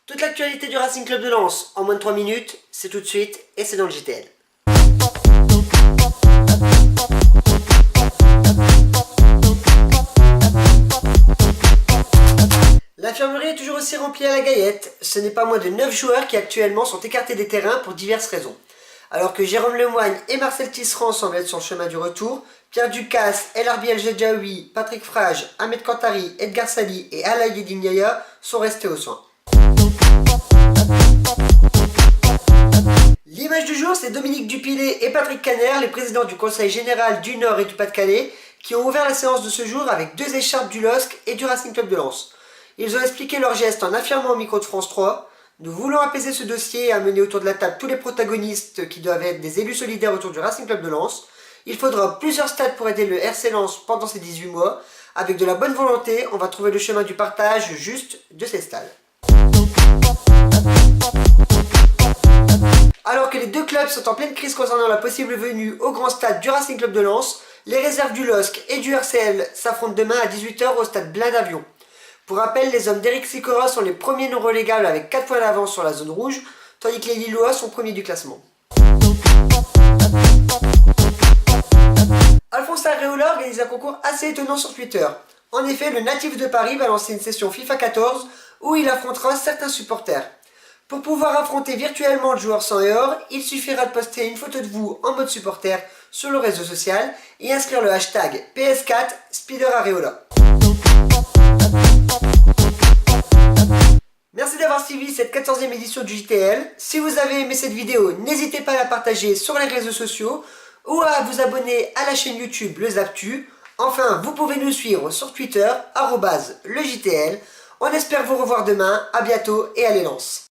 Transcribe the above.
Toute l'actualité du Racing Club de Lens en moins de 3 minutes, c'est tout de suite et c'est dans le JTL. L'infirmerie est toujours aussi remplie à la Gaillette. Ce n'est pas moins de 9 joueurs qui actuellement sont écartés des terrains pour diverses raisons. Alors que Jérôme Lemoigne et Marcel Tisserand semblent être sur le chemin du retour, Pierre Ducasse, El Arbi El Jedjaoui, Patrick Frage, Ahmed Kantari, Edgar Sali et Alaï Dignaya sont restés aux soins. L'image du jour, c'est Dominique Dupilet et Patrick Caner, les présidents du Conseil général du Nord et du Pas-de-Calais, qui ont ouvert la séance de ce jour avec 2 écharpes du LOSC et du Racing Club de Lens. Ils ont expliqué leur geste en affirmant au micro de France 3 « Nous voulons apaiser ce dossier et amener autour de la table tous les protagonistes qui doivent être des élus solidaires autour du Racing Club de Lens. Il faudra plusieurs stades pour aider le RC Lens pendant ces 18 mois. Avec de la bonne volonté, on va trouver le chemin du partage juste de ces stades. » Alors que les deux clubs sont en pleine crise concernant la possible venue au grand stade du Racing Club de Lens, les réserves du LOSC et du RCL s'affrontent demain à 18 h au stade Blain d'Avion. Pour rappel, les hommes d'Éric Sicora sont les premiers non relégables avec 4 points d'avance sur la zone rouge, tandis que les Lillois sont premiers du classement. Alphonse Areola organise un concours assez étonnant sur Twitter. En effet, le natif de Paris va lancer une session FIFA 14 où il affrontera certains supporters. Pour pouvoir affronter virtuellement le joueur sang et or, il suffira de poster une photo de vous en mode supporter sur le réseau social et inscrire le hashtag PS4 SpiderAreola. Merci d'avoir suivi cette 14e édition du JTL. Si vous avez aimé cette vidéo, n'hésitez pas à la partager sur les réseaux sociaux ou à vous abonner à la chaîne YouTube Le Zaptu. Enfin, vous pouvez nous suivre sur Twitter, @LeJTL. On espère vous revoir demain, à bientôt et allez Lens.